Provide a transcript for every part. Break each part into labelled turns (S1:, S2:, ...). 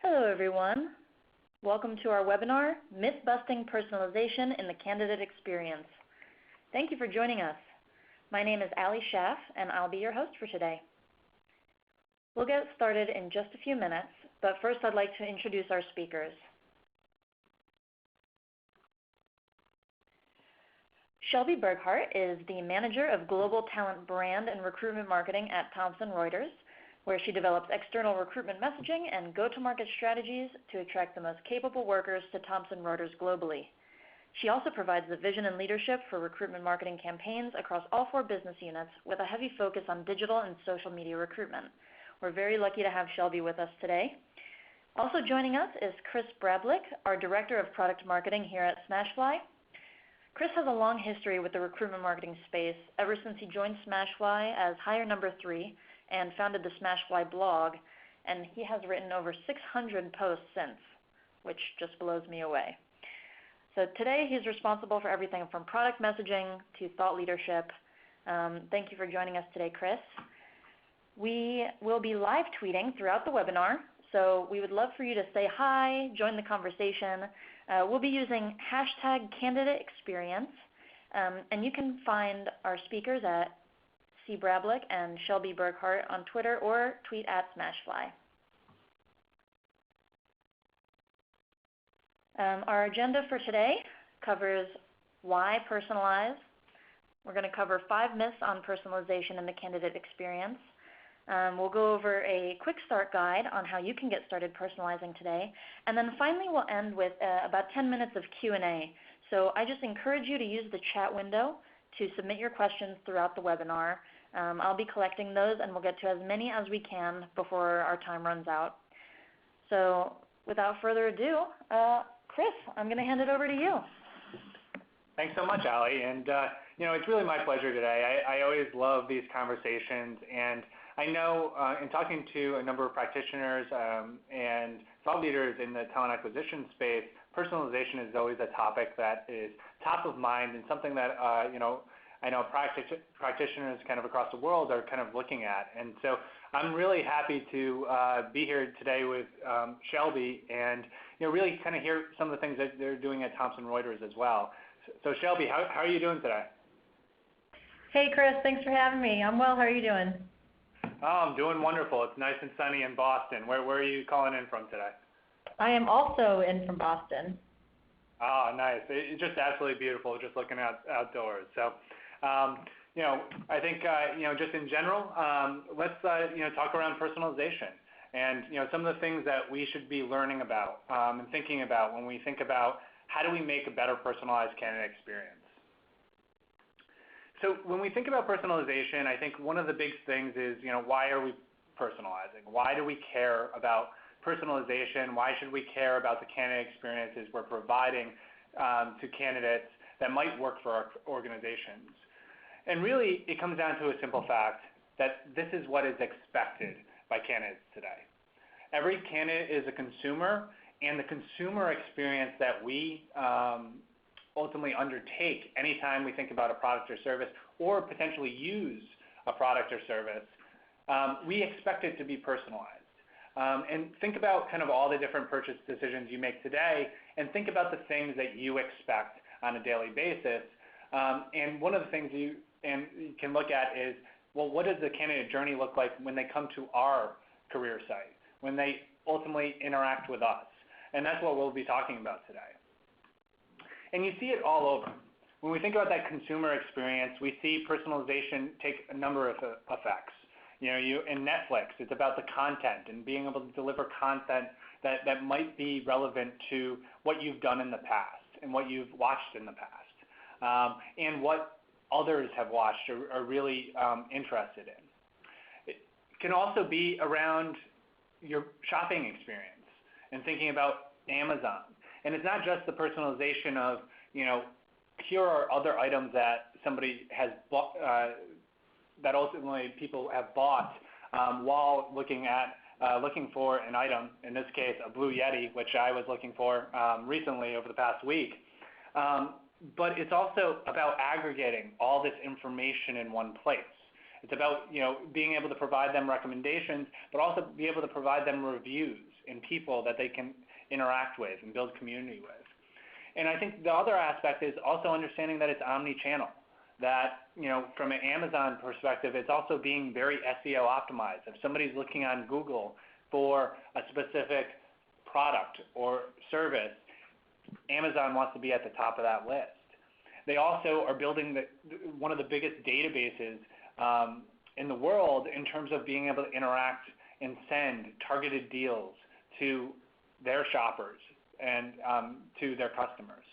S1: Hello, everyone. Welcome to our webinar, Myth-Busting Personalization in the Candidate Experience. Thank you for joining us. My name is Ali Schaff, and I'll be your host for today. We'll get started in just a few minutes, but first I'd like to introduce our speakers. Shelby Burghardt is the Manager of Global Talent Brand and Recruitment Marketing at Thomson Reuters, where she develops external recruitment messaging and go-to-market strategies to attract the most capable workers to Thomson Reuters globally. She also provides the vision and leadership for recruitment marketing campaigns across all 4 business units with a heavy focus on digital and social media recruitment. We're very lucky to have Shelby with us today. Also joining us is Chris Brablc, our Director of Product Marketing here at SmashFly. Chris has a long history with the recruitment marketing space ever since he joined SmashFly as hire number 3 and founded the SmashFly blog, and he has written over 600 posts since, which just blows me away. So today he's responsible for everything from product messaging to thought leadership. Thank you for joining us today, Chris. We will be live tweeting throughout the webinar, so we would love for you to say hi, join the conversation. We'll be using #CandidateExperience, and you can find our speakers at C. Brablc and Shelby Burghardt on Twitter or tweet at SmashFly. Our agenda for today covers why personalize. We're going to cover 5 myths on personalization in the candidate experience. We'll go over a quick start guide on how you can get started personalizing today. And then finally we'll end with about 10 minutes of Q&A. So I just encourage you to use the chat window to submit your questions throughout the webinar. I'll be collecting those, and we'll get to as many as we can before our time runs out. So without further ado, Chris, I'm going to hand it over to you.
S2: Thanks so much, Ali. And it's really my pleasure today. I always love these conversations, and I know in talking to a number of practitioners and thought leaders in the talent acquisition space, personalization is always a topic that is top of mind and something that I know practitioners kind of across the world are kind of looking at. And so I'm really happy to be here today with Shelby and really kind of hear some of the things that they're doing at Thomson Reuters as well. So Shelby, how are you doing today?
S3: Hey Chris, thanks for having me. I'm well. How are you doing?
S2: Oh, I'm doing wonderful. It's nice and sunny in Boston. Where are you calling in from today?
S3: I am also in from Boston.
S2: Oh, nice. It's just absolutely beautiful just looking outdoors. So, I think, just in general, let's, talk around personalization and, some of the things that we should be learning about and thinking about when we think about how do we make a better personalized candidate experience. So when we think about personalization, I think one of the big things is, why are we personalizing? Why do we care about personalization? Why should we care about the candidate experiences we're providing to candidates that might work for our organizations? And really, it comes down to a simple fact that this is what is expected by candidates today. Every candidate is a consumer, and the consumer experience that we ultimately undertake anytime we think about a product or service or potentially use a product or service, we expect it to be personalized. And think about kind of all the different purchase decisions you make today, and think about the things that you expect on a daily basis. And one of the things you can look at is, well, what does the candidate journey look like when they come to our career site, when they ultimately interact with us? And that's what we'll be talking about today. And you see it all over. When we think about that consumer experience, we see personalization take a number of effects. In Netflix, it's about the content and being able to deliver content that might be relevant to what you've done in the past and what you've watched in the past, and what others have watched or are really interested in. It can also be around your shopping experience and thinking about Amazon. And it's not just the personalization of, here are other items that somebody has bought, that ultimately people have bought while looking for an item, in this case a Blue Yeti, which I was looking for recently over the past week. But it's also about aggregating all this information in one place. It's about being able to provide them recommendations, but also be able to provide them reviews and people that they can interact with and build community with. And I think the other aspect is also understanding that it's omni-channel. That from an Amazon perspective, it's also being very SEO optimized. If somebody's looking on Google for a specific product or service, Amazon wants to be at the top of that list. They also are building one of the biggest databases in the world in terms of being able to interact and send targeted deals to their shoppers and to their customers.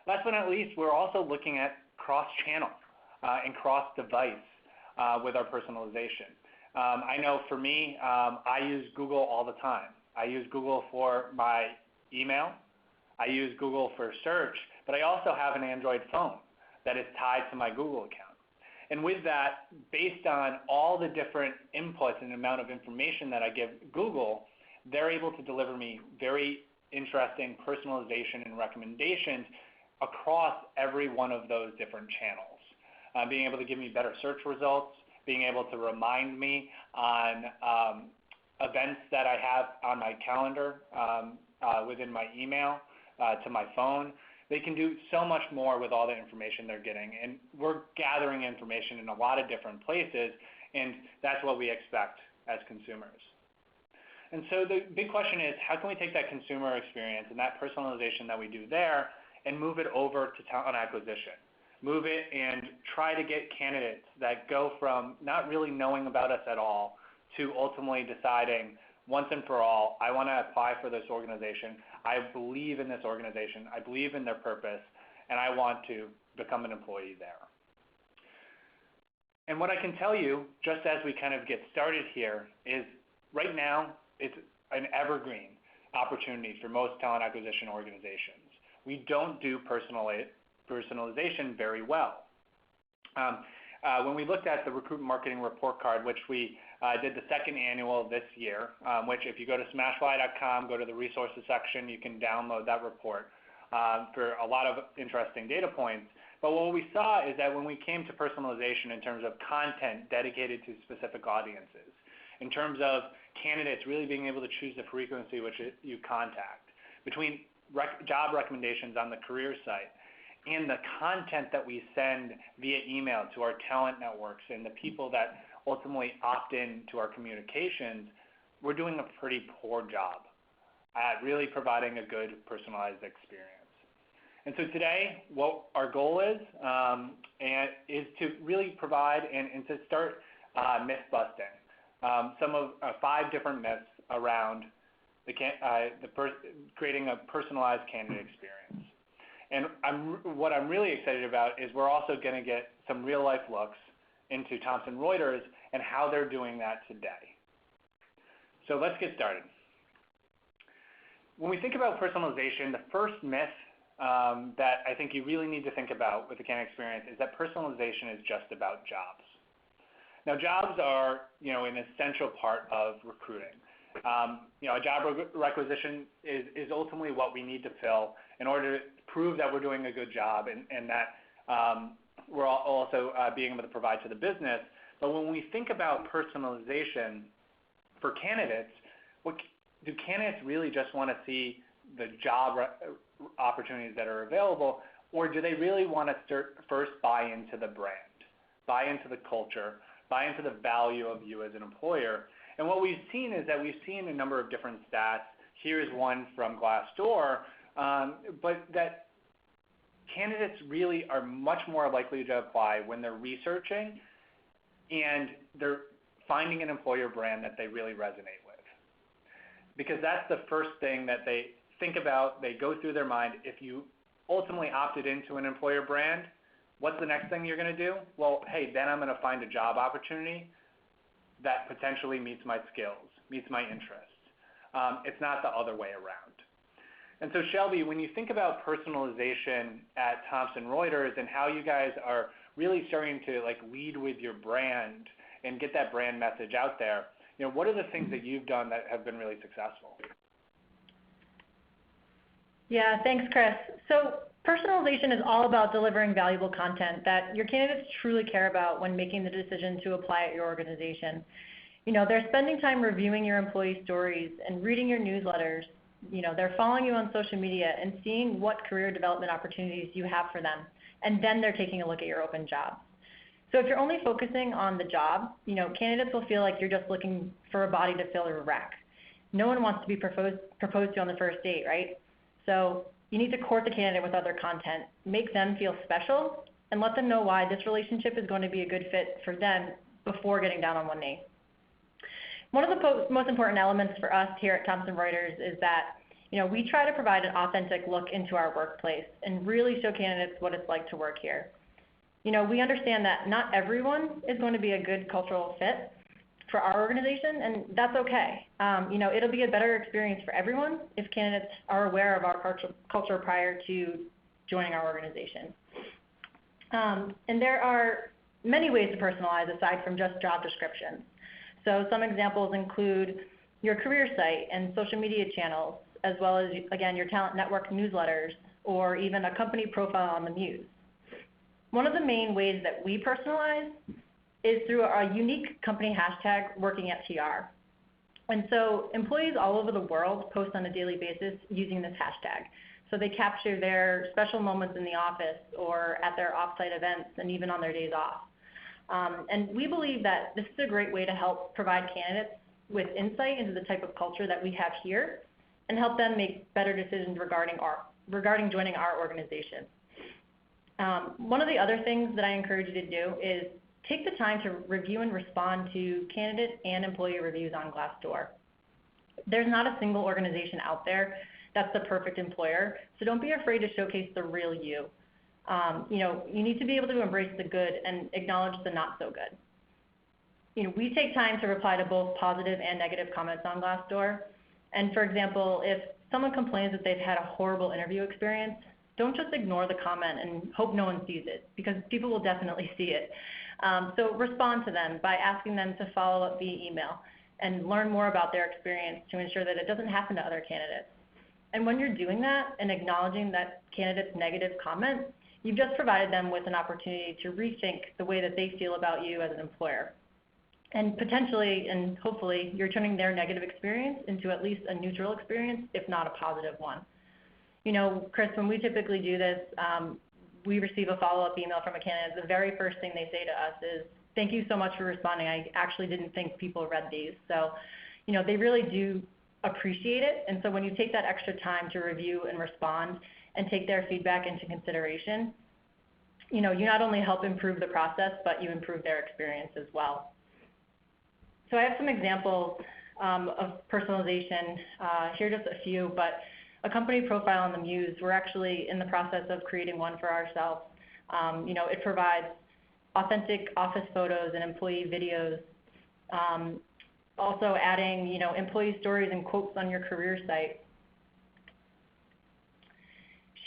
S2: Last but not least, we're also looking at cross-channel and cross-device with our personalization. I know for me, I use Google all the time. I use Google for my email. I use Google for search, but I also have an Android phone that is tied to my Google account. And with that, based on all the different inputs and amount of information that I give Google, they're able to deliver me very interesting personalization and recommendations across every one of those different channels. Being able to give me better search results, being able to remind me on events that I have on my calendar within my email to my phone. They can do so much more with all the information they're getting, and we're gathering information in a lot of different places, and that's what we expect as consumers. And so the big question is, how can we take that consumer experience and that personalization that we do there and move it over to talent acquisition? Move it and try to get candidates that go from not really knowing about us at all to ultimately deciding once and for all, I want to apply for this organization. I believe in this organization. I believe in their purpose, and I want to become an employee there. And what I can tell you, just as we kind of get started here, is right now it's an evergreen opportunity for most talent acquisition organizations. We don't do personalization very well. When we looked at the recruitment marketing report card, which we did the second annual this year, which if you go to smashfly.com, go to the resources section, you can download that report for a lot of interesting data points. But what we saw is that when we came to personalization in terms of content dedicated to specific audiences, in terms of candidates really being able to choose the frequency which you contact, between job recommendations on the career site, and the content that we send via email to our talent networks and the people that ultimately opt in to our communications, we're doing a pretty poor job at really providing a good personalized experience. And so today, what our goal is to really provide and to start myth busting. Some of 5 different myths around creating a personalized candidate experience. And what I'm really excited about is we're also going to get some real life looks into Thomson Reuters and how they're doing that today. So let's get started. When we think about personalization, the first myth that I think you really need to think about with the candidate experience is that personalization is just about jobs. Now, jobs are, an essential part of recruiting. A job requisition is ultimately what we need to fill in order to prove that we're doing a good job and that we're also being able to provide to the business. But when we think about personalization for candidates, do candidates really just want to see the job opportunities that are available, or do they really want to first buy into the brand, buy into the culture, buy into the value of you as an employer? And what we've seen is that we've seen a number of different stats. Here's one from Glassdoor, but that candidates really are much more likely to apply when they're researching and they're finding an employer brand that they really resonate with. Because that's the first thing that they think about, they go through their mind. If you ultimately opted into an employer brand, what's the next thing you're going to do? Well, hey, then I'm going to find a job opportunity that potentially meets my skills, meets my interests. It's not the other way around. And so Shelby, when you think about personalization at Thomson Reuters and how you guys are really starting to lead with your brand and get that brand message out there, what are the things that you've done that have been really successful?
S3: Yeah, thanks, Chris. So Personalization is all about delivering valuable content that your candidates truly care about when making the decision to apply at your organization. They're spending time reviewing your employee stories and reading your newsletters. They're following you on social media and seeing what career development opportunities you have for them. And then they're taking a look at your open jobs. So if you're only focusing on the job, candidates will feel like you're just looking for a body to fill a rec. No one wants to be proposed to on the first date, right? So you need to court the candidate with other content, make them feel special, and let them know why this relationship is going to be a good fit for them before getting down on one knee. One of the most important elements for us here at Thomson Reuters is that we try to provide an authentic look into our workplace and really show candidates what it's like to work here. We understand that not everyone is going to be a good cultural fit for our organization, and that's okay. It'll be a better experience for everyone if candidates are aware of our culture prior to joining our organization. And there are many ways to personalize aside from just job descriptions. So some examples include your career site and social media channels, as well as, again, your talent network newsletters, or even a company profile on the Muse. One of the main ways that we personalize is through our unique company hashtag, #WorkingAtTR. And so employees all over the world post on a daily basis using this hashtag. So they capture their special moments in the office or at their offsite events and even on their days off. And we believe that this is a great way to help provide candidates with insight into the type of culture that we have here and help them make better decisions regarding joining our organization. One of the other things that I encourage you to do is take the time to review and respond to candidate and employee reviews on Glassdoor. There's not a single organization out there that's the perfect employer, so don't be afraid to showcase the real you. You need to be able to embrace the good and acknowledge the not so good. We take time to reply to both positive and negative comments on Glassdoor. And for example, if someone complains that they've had a horrible interview experience, don't just ignore the comment and hope no one sees it, because people will definitely see it. So respond to them by asking them to follow up via email and learn more about their experience to ensure that it doesn't happen to other candidates. And when you're doing that and acknowledging that candidate's negative comment, you've just provided them with an opportunity to rethink the way that they feel about you as an employer. And potentially and hopefully you're turning their negative experience into at least a neutral experience, if not a positive one. Chris, when we typically do this, we receive a follow-up email from a candidate. The very first thing they say to us is, "Thank you so much for responding. I actually didn't think people read these." So, they really do appreciate it. And so when you take that extra time to review and respond and take their feedback into consideration, you not only help improve the process, but you improve their experience as well. So I have some examples of personalization. Here are just a few, but a company profile on the Muse, we're actually in the process of creating one for ourselves. It provides authentic office photos and employee videos, also adding, employee stories and quotes on your career site,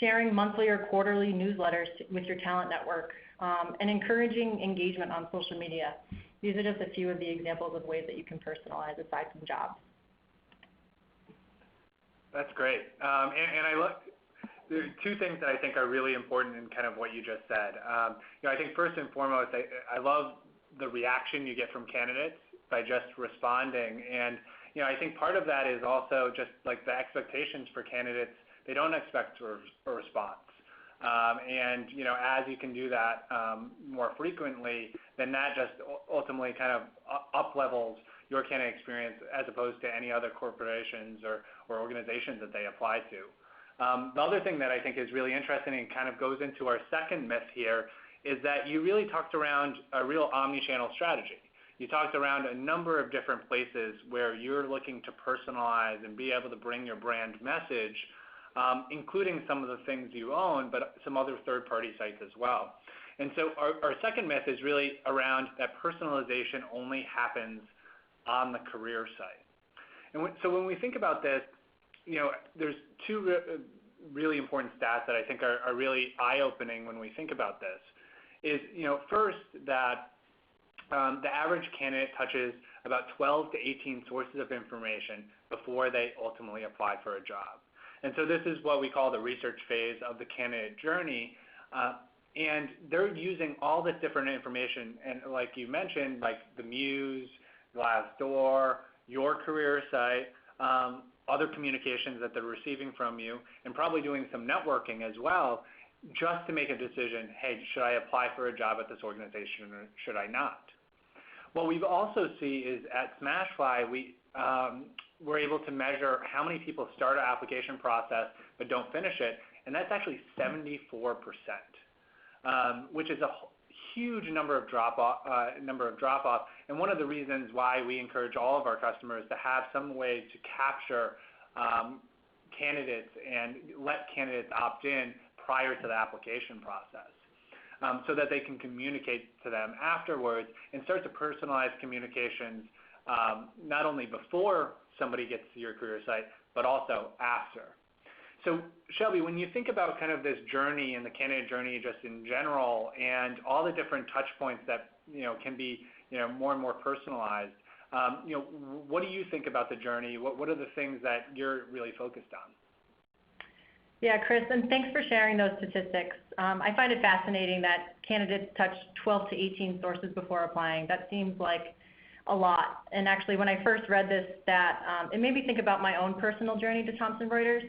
S3: sharing monthly or quarterly newsletters with your talent network, and encouraging engagement on social media. These are just a few of the examples of ways that you can personalize aside from jobs.
S2: That's great. And there are two things that I think are really important in kind of what you just said. I think first and foremost, I love the reaction you get from candidates by just responding. And, I think part of that is also just like the expectations for candidates. They don't expect a response. And, as you can do that more frequently, then that just ultimately kind of up-levels your candidate experience as opposed to any other corporations or organizations that they apply to. The other thing that I think is really interesting and kind of goes into our second myth here is that you really talked around a real omni-channel strategy. You talked around a number of different places where you're looking to personalize and be able to bring your brand message, including some of the things you own, but some other third-party sites as well. And so our second myth is really around that personalization only happens on the career site. And so when we think about this, there's two really important stats that I think are really eye-opening when we think about this. Is, first, that the average candidate touches about 12 to 18 sources of information before they ultimately apply for a job. And so this is what we call the research phase of the candidate journey. And they're using all this different information, and like you mentioned, like the Muse, Glassdoor, your career site, other communications that they're receiving from you, and probably doing some networking as well, just to make a decision, hey, should I apply for a job at this organization or should I not? What we've also see is at SmashFly, we're able to measure how many people start an application process but don't finish it, and that's actually 74%, which is a huge number of drop-off. And one of the reasons why we encourage all of our customers to have some way to capture candidates and let candidates opt in prior to the application process, so that they can communicate to them afterwards and start to personalize communications not only before somebody gets to your career site, but also after. So Shelby, when you think about kind of this journey and the candidate journey just in general and all the different touch points that can be more and more personalized, what do you think about the journey? What are the things that you're really focused on?
S3: Yeah, Chris, and thanks for sharing those statistics. I find it fascinating that candidates touch 12 to 18 sources before applying. That seems like a lot. And actually, when I first read this stat, it made me think about my own personal journey to Thomson Reuters.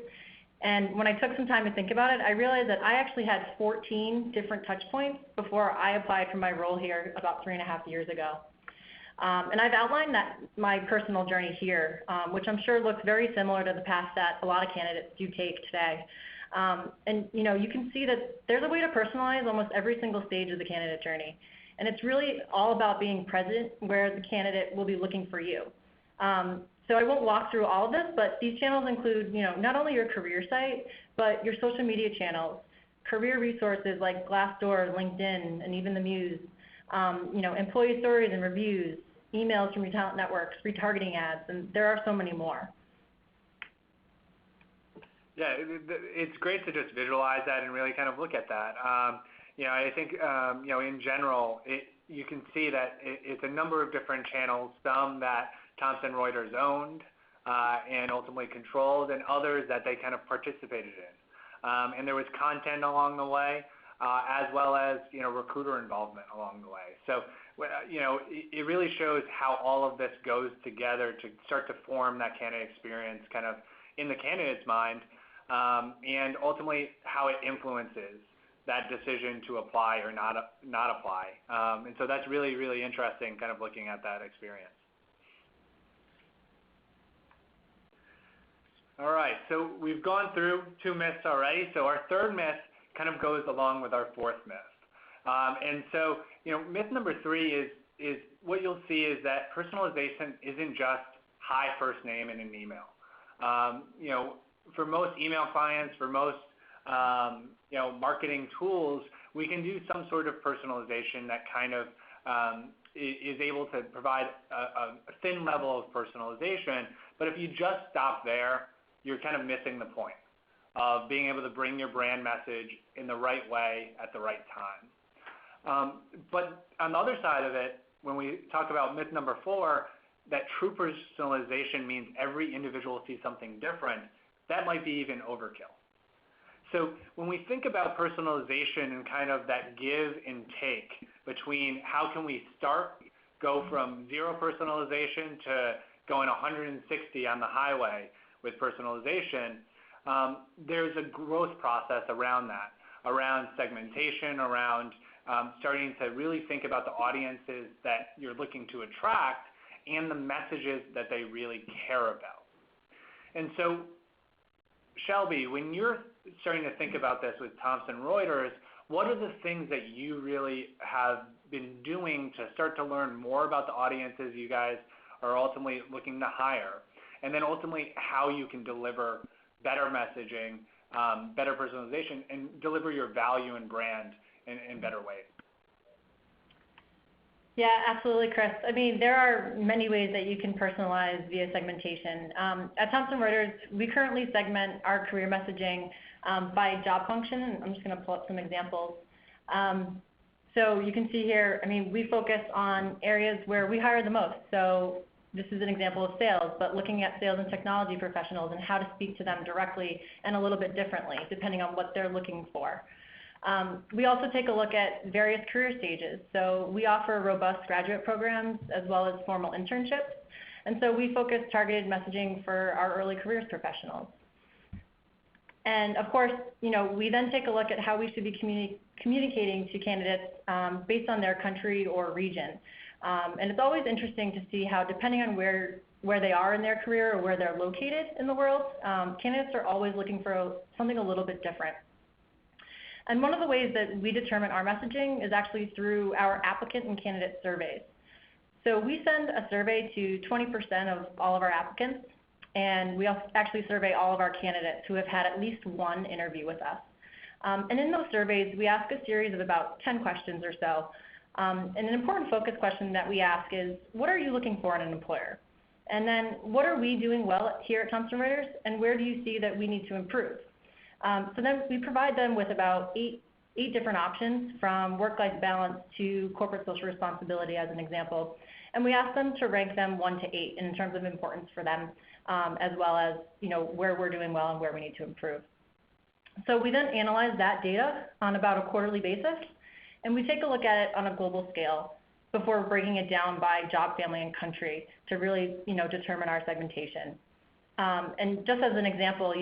S3: And when I took some time to think about it, I realized that I actually had 14 different touch points before I applied for my role here about 3.5 years ago. And I've outlined my personal journey here, which I'm sure looks very similar to the path that a lot of candidates do take today. And you can see that there's a way to personalize almost every single stage of the candidate journey. And it's really all about being present where the candidate will be looking for you. So I won't walk through all of this, but these channels include, not only your career site, but your social media channels, career resources like Glassdoor, LinkedIn, and even the Muse, employee stories and reviews, emails from your talent networks, retargeting ads, and there are so many more.
S2: Yeah, it's great to just visualize that and really kind of look at that. I think, in general, you can see that it's a number of different channels, some that Thomson Reuters owned and ultimately controlled, and others that they kind of participated in. And there was content along the way, as well as recruiter involvement along the way. So it really shows how all of this goes together to start to form that candidate experience kind of in the candidate's mind, and ultimately how it influences that decision to apply or not apply. And so that's really, really interesting kind of looking at that experience. All right, so we've gone through 2 myths already. So our third myth kind of goes along with our fourth myth. And so, myth number 3 is what you'll see is that personalization isn't just hi, first name, and an email. For most email clients, for most marketing tools, we can do some sort of personalization that kind of is able to provide a thin level of personalization. But if you just stop there, you're kind of missing the point of being able to bring your brand message in the right way at the right time. But on the other side of it, when we talk about myth number 4, that true personalization means every individual sees something different, that might be even overkill. So when we think about personalization and kind of that give and take between how can we go from 0 personalization to going 160 on the highway with personalization, there's a growth process around that, around segmentation, around starting to really think about the audiences that you're looking to attract and the messages that they really care about. And so, Shelby, when you're starting to think about this with Thomson Reuters, what are the things that you really have been doing to start to learn more about the audiences you guys are ultimately looking to hire? And then ultimately how you can deliver better messaging, better personalization, and deliver your value and brand in better ways.
S3: Yeah, absolutely, Chris. I mean, there are many ways that you can personalize via segmentation. At Thomson Reuters, we currently segment our career messaging by job function. I'm just going to pull up some examples. So you can see here, I mean, we focus on areas where we hire the most. So this is an example of sales, but looking at sales and technology professionals and how to speak to them directly and a little bit differently, depending on what they're looking for. We also take a look at various career stages. So we offer robust graduate programs as well as formal internships. And so we focus targeted messaging for our early careers professionals. And of course, we then take a look at how we should be communicating to candidates based on their country or region. And it's always interesting to see how, depending on where they are in their career or where they're located in the world, candidates are always looking for something a little bit different. And one of the ways that we determine our messaging is actually through our applicant and candidate surveys. So we send a survey to 20% of all of our applicants, and we also actually survey all of our candidates who have had at least one interview with us. And in those surveys, we ask a series of about 10 questions or so. And an important focus question that we ask is, what are you looking for in an employer? And then, what are we doing well here at Thomson Reuters, and where do you see that we need to improve? So then we provide them with about eight different options, from work-life balance to corporate social responsibility as an example. And we ask them to rank them 1 to 8 in terms of importance for them, as well as where we're doing well and where we need to improve. So we then analyze that data on about a quarterly basis, and we take a look at it on a global scale before breaking it down by job, family, and country to really determine our segmentation. And just as an example,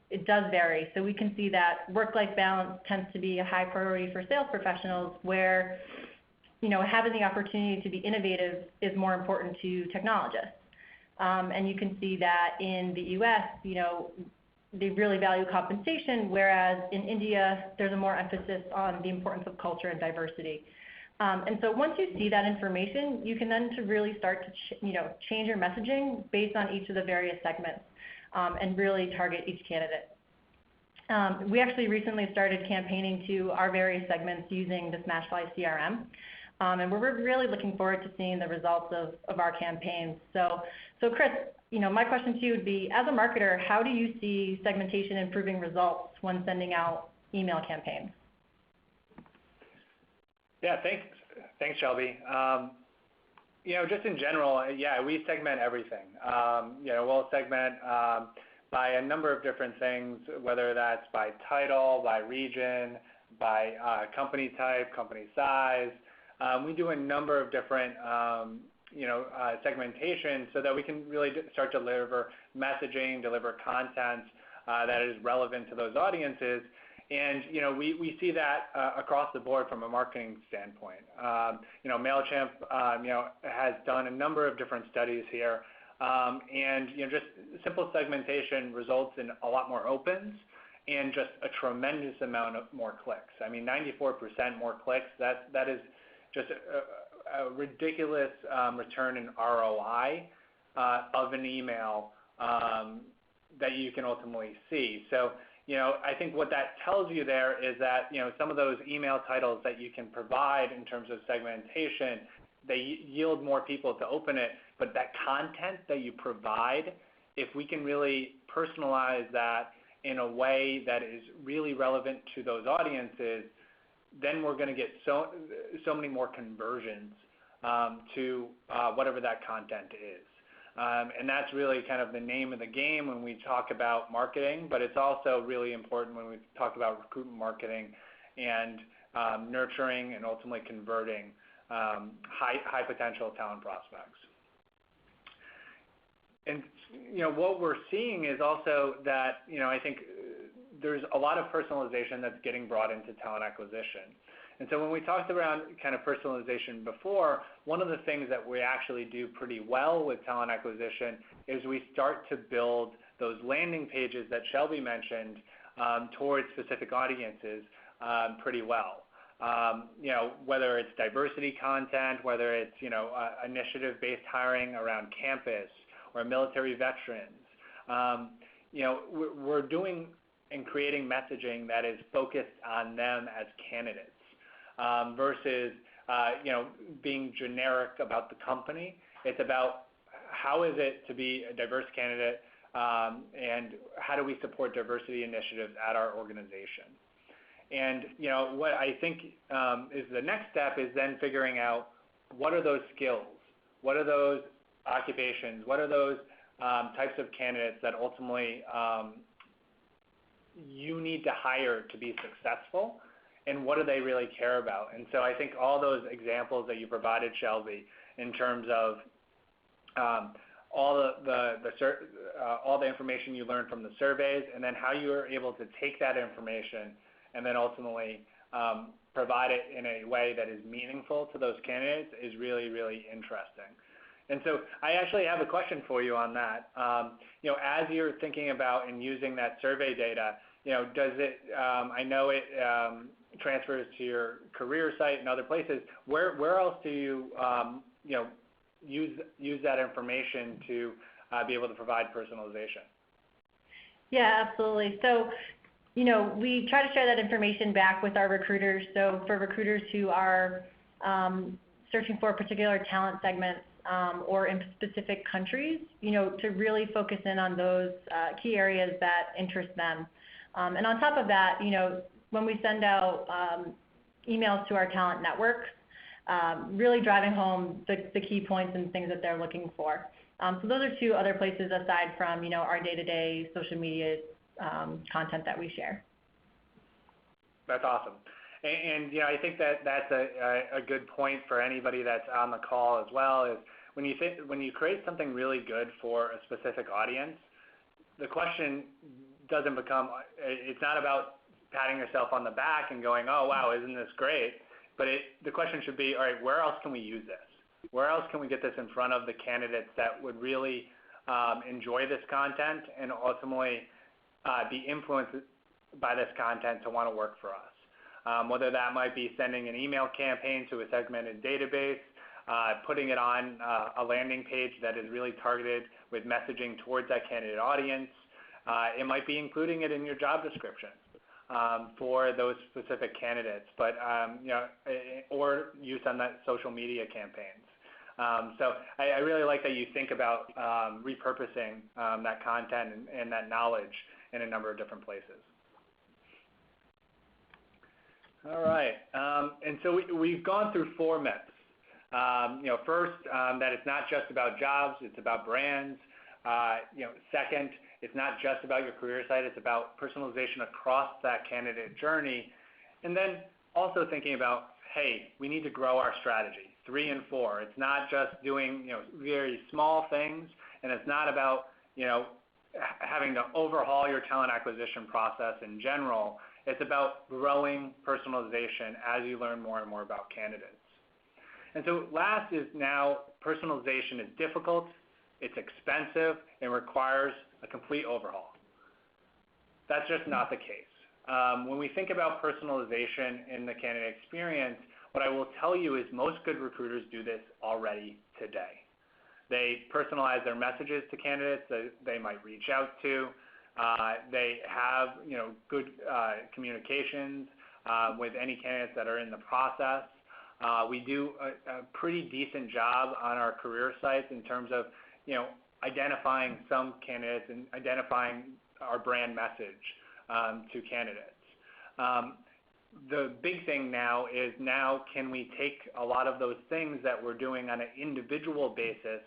S3: it does vary. So we can see that work-life balance tends to be a high priority for sales professionals, where having the opportunity to be innovative is more important to technologists. And you can see that in the US, they really value compensation, whereas in India, there's a more emphasis on the importance of culture and diversity. And so once you see that information, you can then really start to change your messaging based on each of the various segments, and really target each candidate. We actually recently started campaigning to our various segments using the SmashFly CRM. And we're really looking forward to seeing the results of our campaigns. So Chris, my question to you would be, as a marketer, how do you see segmentation improving results when sending out email campaigns?
S2: Yeah, thanks, Shelby. Just in general, we segment everything. We'll segment by a number of different things, whether that's by title, by region, by company type, company size. We do a number of different segmentation so that we can really start to deliver messaging, deliver content that is relevant to those audiences. And we see that across the board from a marketing standpoint. MailChimp has done a number of different studies here, and just simple segmentation results in a lot more opens and just a tremendous amount of more clicks. I mean, 94% more clicks. That is just a ridiculous return in ROI of an email that you can ultimately see. So, I think what that tells you there is that, some of those email titles that you can provide in terms of segmentation, they yield more people to open it, but that content that you provide, if we can really personalize that in a way that is really relevant to those audiences, then we're going to get so many more conversions to whatever that content is. And that's really kind of the name of the game when we talk about marketing, but it's also really important when we talk about recruitment marketing and nurturing and ultimately converting high potential talent prospects. And what we're seeing is also that I think there's a lot of personalization that's getting brought into talent acquisition. And so when we talked around kind of personalization before, one of the things that we actually do pretty well with talent acquisition is we start to build those landing pages that Shelby mentioned towards specific audiences pretty well. Whether it's diversity content, whether it's initiative-based hiring around campus or military veterans, we're doing and creating messaging that is focused on them as candidates. Versus being generic about the company. It's about how is it to be a diverse candidate, and how do we support diversity initiatives at our organization. And what I think is the next step is then figuring out what are those skills, what are those occupations, what are those types of candidates that ultimately you need to hire to be successful, and what do they really care about? And so I think all those examples that you provided, Shelby, in terms of all the information you learned from the surveys, and then how you were able to take that information and then ultimately provide it in a way that is meaningful to those candidates is really, really interesting. And so I actually have a question for you on that. As you're thinking about and using that survey data, does it, I know it transfers to your career site and other places. Where else do you, use that information to be able to provide personalization?
S3: Yeah, absolutely. So, we try to share that information back with our recruiters. So for recruiters who are searching for particular talent segments or in specific countries, to really focus in on those key areas that interest them. And on top of that, when we send out emails to our talent networks, really driving home the key points and things that they're looking for. So those are two other places aside from, our day-to-day social media content that we share.
S2: That's awesome. And I think that's a good point for anybody that's on the call as well, is when you create something really good for a specific audience, the question doesn't become, it's not about patting yourself on the back and going, oh, wow, isn't this great? But the question should be, all right, where else can we use this? Where else can we get this in front of the candidates that would really enjoy this content and ultimately be influenced by this content to want to work for us? Whether that might be sending an email campaign to a segmented database, putting it on a landing page that is really targeted with messaging towards that candidate audience. It might be including it in your job description for those specific candidates, but or use on that social media campaigns. So I really like that you think about repurposing that content and that knowledge in a number of different places. All right, and so we've gone through 4 myths. First, that it's not just about jobs, it's about brands. Second, it's not just about your career site, it's about personalization across that candidate journey. And then also thinking about, hey, we need to grow our strategy, 3 and 4. It's not just doing, very small things, and it's not about, having to overhaul your talent acquisition process in general. It's about growing personalization as you learn more and more about candidates. And so last is now personalization is difficult, it's expensive, and requires a complete overhaul. That's just not the case. When we think about personalization in the candidate experience, what I will tell you is most good recruiters do this already today. They personalize their messages to candidates that they might reach out to. They have, good communications with any candidates that are in the process. We do a pretty decent job on our career sites in terms of, identifying some candidates and identifying our brand message to candidates. The big thing now is can we take a lot of those things that we're doing on an individual basis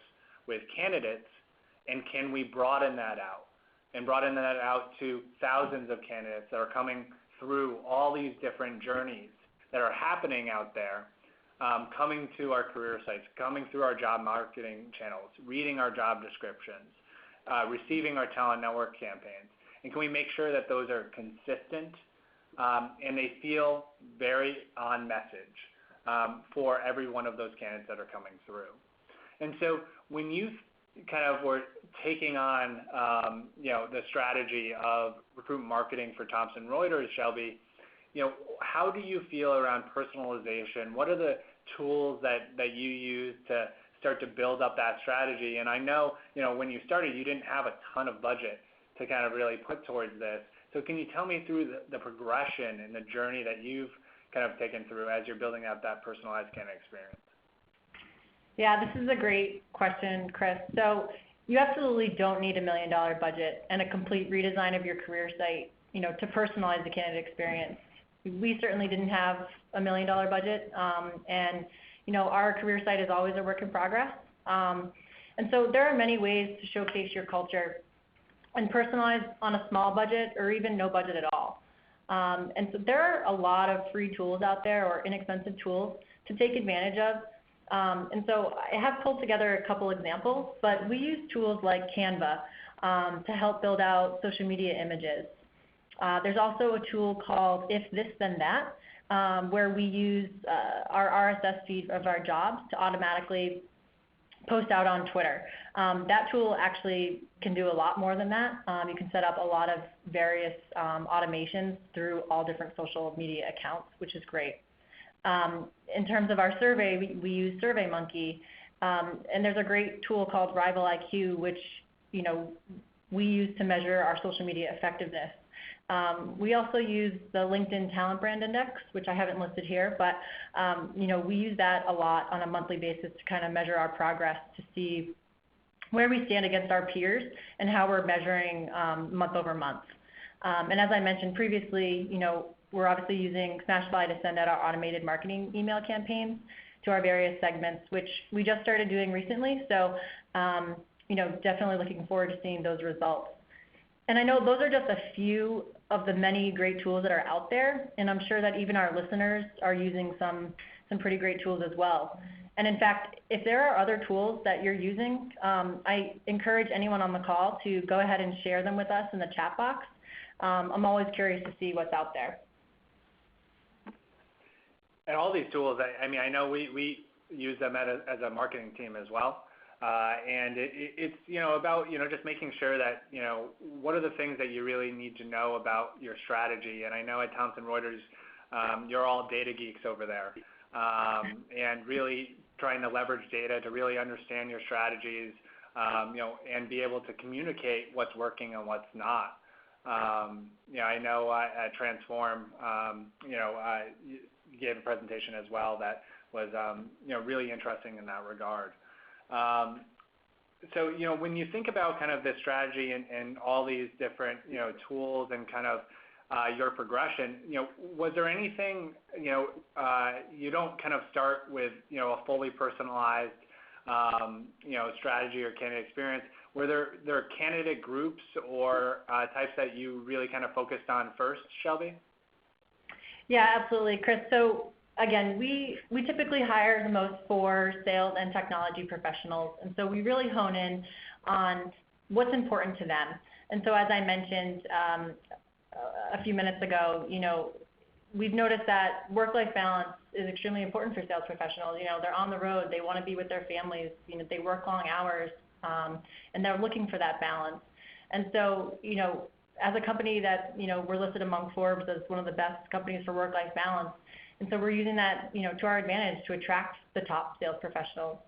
S2: with candidates, and can we broaden that out? And broaden that out to thousands of candidates that are coming through all these different journeys that are happening out there, coming to our career sites, coming through our job marketing channels, reading our job descriptions, receiving our talent network campaigns. And can we make sure that those are consistent and they feel very on message for every one of those candidates that are coming through? And so when you kind of were taking on, the strategy of recruitment marketing for Thomson Reuters, Shelby, how do you feel around personalization? What are the tools that you use to start to build up that strategy? And I know, when you started, you didn't have a ton of budget to kind of really put towards this. So can you tell me through the progression and the journey that you've kind of taken through as you're building out that personalized candidate experience?
S3: Yeah, this is a great question, Chris. So you absolutely don't need $1 million budget and a complete redesign of your career site, to personalize the candidate experience. We certainly didn't have $1 million budget, and our career site is always a work in progress. And And so there are many ways to showcase your culture and personalize on a small budget or even no budget at all. And so there are a lot of free tools out there or inexpensive tools to take advantage of. And so I have pulled together a couple examples, but we use tools like Canva to help build out social media images. There's also a tool called If This Then That, where we use our RSS feed of our jobs to automatically post out on Twitter. That tool actually can do a lot more than that. You can set up a lot of various automations through all different social media accounts, which is great. In terms of our survey, we use SurveyMonkey, and there's a great tool called Rival IQ, which we use to measure our social media effectiveness. We also use the LinkedIn Talent Brand Index, which I haven't listed here, but we use that a lot on a monthly basis to kind of measure our progress to see where we stand against our peers and how we're measuring month over month. And as I mentioned previously, we're obviously using SmashFly to send out our automated marketing email campaigns to our various segments, which we just started doing recently. So, definitely looking forward to seeing those results. And I know those are just a few of the many great tools that are out there, and I'm sure that even our listeners are using some pretty great tools as well. And in fact, if there are other tools that you're using, I encourage anyone on the call to go ahead and share them with us in the chat box. I'm always curious to see what's out there.
S2: And all these tools, I know we use them as a marketing team as well. And it's about just making sure that what are the things that you really need to know about your strategy. And I know at Thomson Reuters you're all data geeks over there, and really trying to leverage data to really understand your strategies, and be able to communicate what's working and what's not. I know at Transform, you gave a presentation as well that was really interesting in that regard. So when you think about kind of the strategy and all these different tools and kind of your progression, was there anything you don't kind of start with a fully personalized strategy or candidate experience? Were there candidate groups or types that you really kind of focused on first, Shelby?
S3: Yeah, absolutely, Chris. So again, we typically hire the most for sales and technology professionals, and so we really hone in on what's important to them. And so as I mentioned a few minutes ago, we've noticed that work-life balance is extremely important for sales professionals. They're on the road, they want to be with their families, they work long hours, and they're looking for that balance. And so, as a company that, we're listed among Forbes as one of the best companies for work-life balance. And so we're using that, to our advantage to attract the top sales professionals.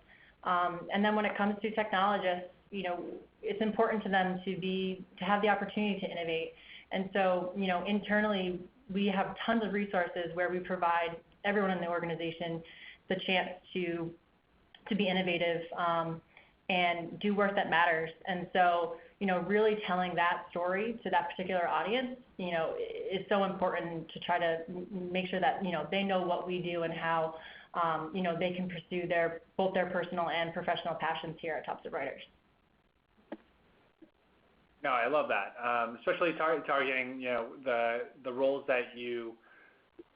S3: And then when it comes to technologists, it's important to them to have the opportunity to innovate. And so, internally, we have tons of resources where we provide everyone in the organization the chance to be innovative and do work that matters. And so, really telling that story to that particular audience, is so important to try to make sure that, they know what we do and how, they can pursue both their personal and professional passions here at Thomson Reuters.
S2: No, I love that, especially targeting, the roles that you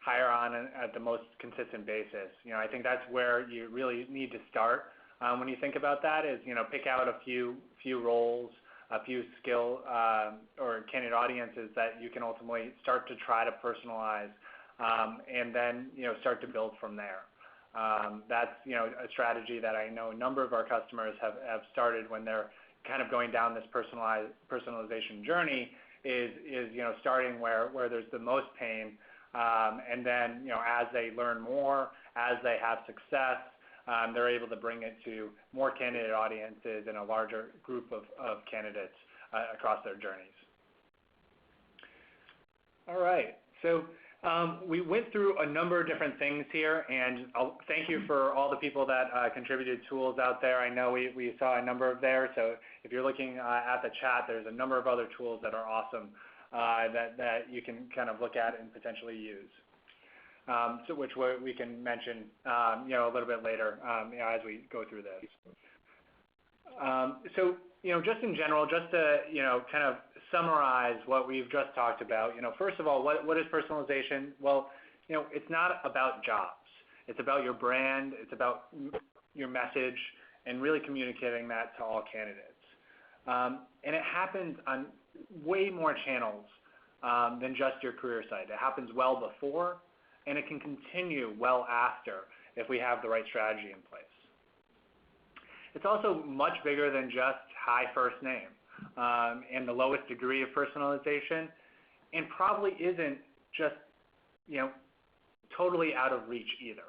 S2: hire on at the most consistent basis. I think that's where you really need to start. When you think about that is, pick out a few roles, a few skill or candidate audiences that you can ultimately start to try to personalize, and then start to build from there. That's a strategy that I know a number of our customers have started when they're kind of going down this personalization journey. Is starting where there's the most pain, and then as they learn more, as they have success, they're able to bring it to more candidate audiences and a larger group of candidates across their journeys. All right, so we went through a number of different things here, and I'll thank you for all the people that contributed tools out there. I know we saw a number of there, so if you're looking at the chat, there's a number of other tools that are awesome that you can kind of look at and potentially use. So which we can mention, a little bit later, as we go through this. So, just in general, just to, kind of summarize what we've just talked about, first of all, what is personalization? Well, it's not about jobs. It's about your brand. It's about your message and really communicating that to all candidates. And it happens on way more channels than just your career site. It happens well before, and it can continue well after if we have the right strategy in place. It's also much bigger than just hi first name and the lowest degree of personalization, and probably isn't just totally out of reach either.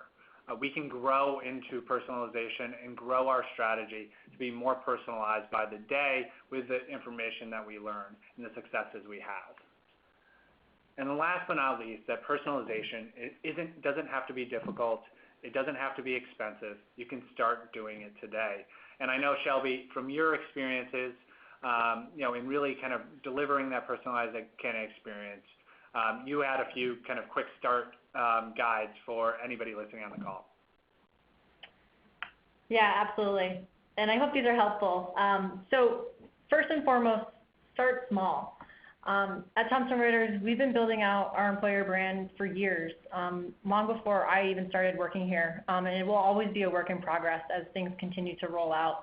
S2: We can grow into personalization and grow our strategy to be more personalized by the day with the information that we learn and the successes we have. And last but not least, that personalization doesn't have to be difficult. It doesn't have to be expensive. You can start doing it today. And I know, Shelby, from your experiences, in really kind of delivering that personalized candidate experience, you had a few kind of quick start guides for anybody listening on the call.
S3: Yeah, absolutely. And I hope these are helpful. So first and foremost, start small. At Thomson Reuters, we've been building out our employer brand for years, long before I even started working here. And it will always be a work in progress as things continue to roll out.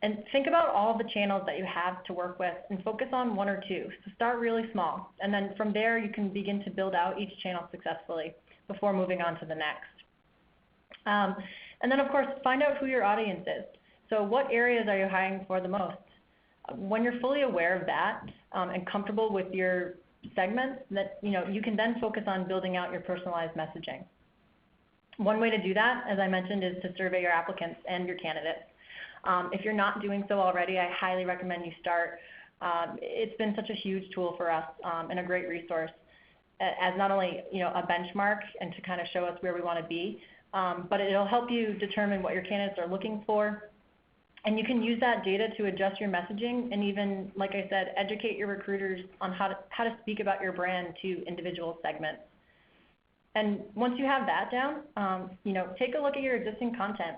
S3: And think about all the channels that you have to work with and focus on one or two. So start really small. And then from there, you can begin to build out each channel successfully before moving on to the next. And then, of course, find out who your audience is. So what areas are you hiring for the most? When you're fully aware of that and comfortable with your segments, that you can then focus on building out your personalized messaging. One way to do that, as I mentioned, is to survey your applicants and your candidates. If you're not doing so already, I highly recommend you start. It's been such a huge tool for us and a great resource as not only a benchmark and to kind of show us where we want to be, but it'll help you determine what your candidates are looking for. And you can use that data to adjust your messaging and even, like I said, educate your recruiters on how to speak about your brand to individual segments. And once you have that down, take a look at your existing content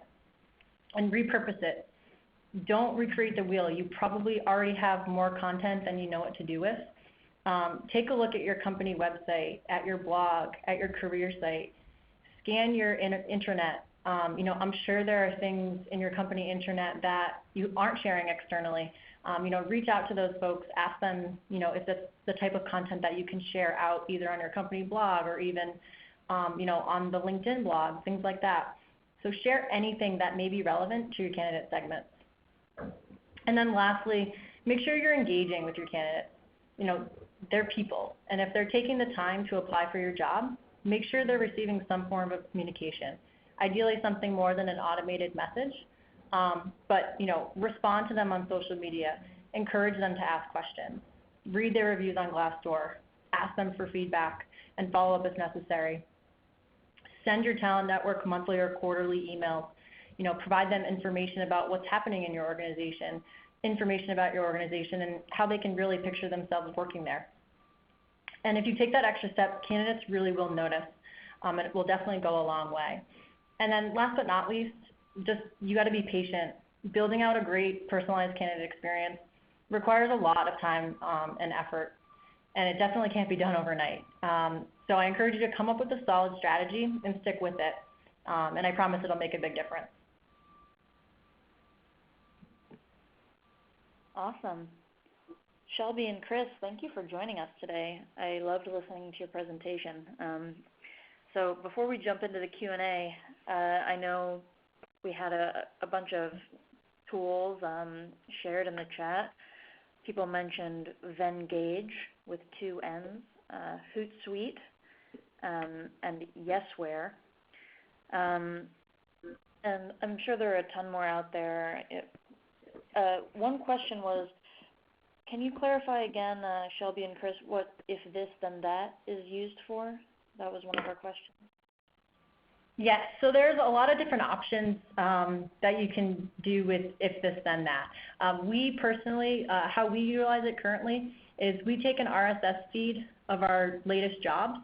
S3: and repurpose it. Don't recreate the wheel. You probably already have more content than you know what to do with. Take a look at your company website, at your blog, at your career site. Scan your intranet. I'm sure there are things in your company intranet that you aren't sharing externally. Reach out to those folks, ask them, if that's the type of content that you can share out either on your company blog or even, on the LinkedIn blog, things like that. So share anything that may be relevant to your candidate segments. And then lastly, make sure you're engaging with your candidates. They're people, and if they're taking the time to apply for your job, make sure they're receiving some form of communication. Ideally something more than an automated message, but respond to them on social media, encourage them to ask questions, read their reviews on Glassdoor, ask them for feedback, and follow up as necessary. Send your talent network monthly or quarterly emails. Provide them information about what's happening in your organization, information about your organization, and how they can really picture themselves working there. And if you take that extra step, candidates really will notice, and it will definitely go a long way. And then last but not least, you got to be patient. Building out a great personalized candidate experience requires a lot of time and effort, and it definitely can't be done overnight. So I encourage you to come up with a solid strategy and stick with it, and I promise it'll make a big difference.
S1: Awesome. Shelby and Chris, thank you for joining us today. I loved listening to your presentation. So before we jump into the Q&A, I know we had a bunch of tools shared in the chat. People mentioned Venngage with 2 N's, Hootsuite, and Yesware. And I'm sure there are a ton more out there. One question was, can you clarify again, Shelby and Chris, what if this then that is used for? That was one of our questions.
S3: Yes, so there's a lot of different options that you can do with if this then that. We personally, how we utilize it currently is we take an RSS feed of our latest jobs,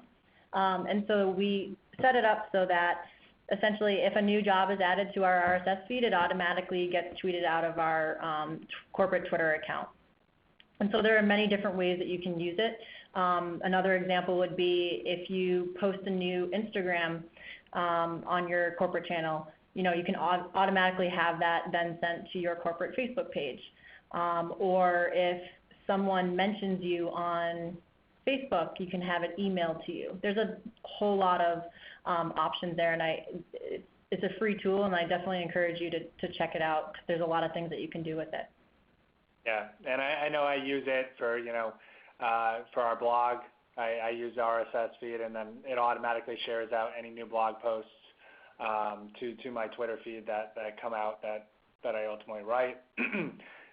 S3: and so we set it up so that essentially, if a new job is added to our RSS feed, it automatically gets tweeted out of our corporate Twitter account. And so there are many different ways that you can use it. Another example would be if you post a new Instagram on your corporate channel, you can automatically have that then sent to your corporate Facebook page. Or if someone mentions you on Facebook, you can have it emailed to you. There's a whole lot of options there, and it's a free tool, and I definitely encourage you to check it out, because there's a lot of things that you can do with it.
S2: Yeah, and I know I use it for, for our blog. I use the RSS feed, and then it automatically shares out any new blog posts to my Twitter feed that come out that I ultimately write.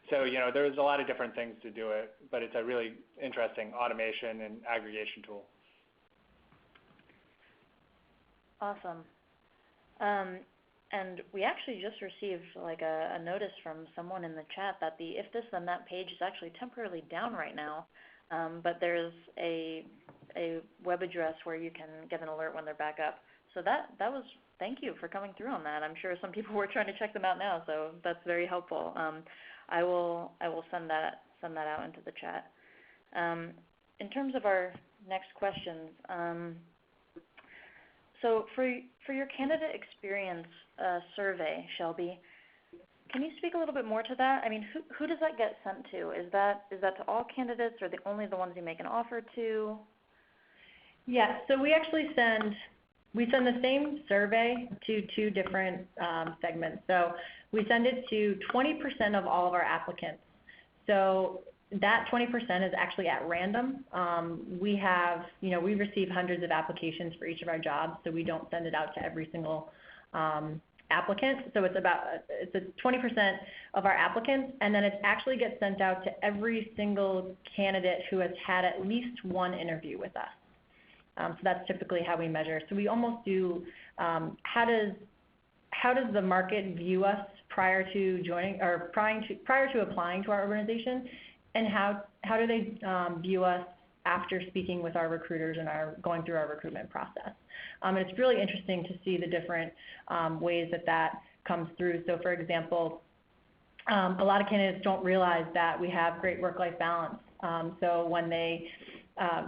S2: So, there's a lot of different things to do it, but it's a really interesting automation and aggregation tool.
S1: Awesome. And we actually just received like a notice from someone in the chat that the If This Then That page is actually temporarily down right now, but there's a web address where you can get an alert when they're back up. So that was, thank you for coming through on that. I'm sure some people were trying to check them out now, so that's very helpful. I will send that out into the chat. In terms of our next questions, so for your candidate experience survey, Shelby, can you speak a little bit more to that? I mean, who does that get sent to? Is that to all candidates, or only the ones you make an offer to?
S3: Yeah, so we actually send the same survey to two different segments. So we send it to 20% of all of our applicants. So that 20% is actually at random. We receive hundreds of applications for each of our jobs, so we don't send it out to every single applicant. So it's a 20% of our applicants, and then it actually gets sent out to every single candidate who has had at least one interview with us. So that's typically how we measure. So we almost do how does the market view us prior to joining or prior to applying to our organization, and how do they view us after speaking with our recruiters and going through our recruitment process. And it's really interesting to see the different ways that comes through. So for example, a lot of candidates don't realize that we have great work-life balance. So when they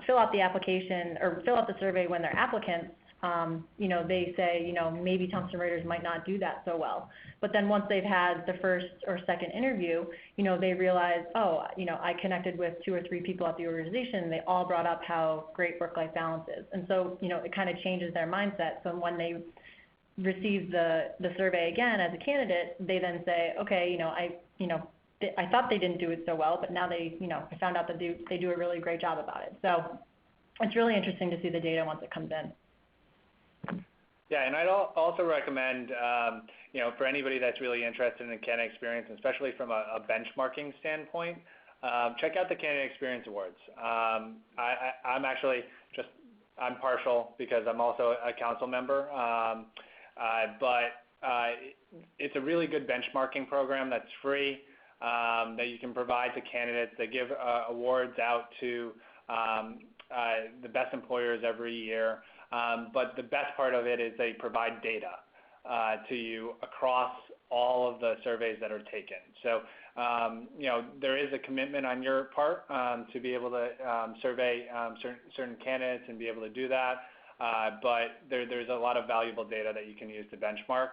S3: fill out the application or fill out the survey when they're applicants, they say, maybe Thomson Reuters might not do that so well. But then once they've had the first or second interview, they realize, I connected with 2 or 3 people at the organization. They all brought up how great work-life balance is. And so, it kind of changes their mindset. So when they receive the survey again as a candidate, they then say, okay, I thought they didn't do it so well, but now I found out that they do a really great job about it. So it's really interesting to see the data once it comes in.
S2: Yeah, and I'd also recommend, for anybody that's really interested in the candidate experience, especially from a benchmarking standpoint, check out the Candidate Experience Awards. I'm actually I'm partial because I'm also a council member, but it's a really good benchmarking program that's free, that you can provide to candidates. They give awards out to the best employers every year. But the best part of it is they provide data to you across all of the surveys that are taken. So, there is a commitment on your part to be able to survey certain candidates and be able to do that. But there's a lot of valuable data that you can use to benchmark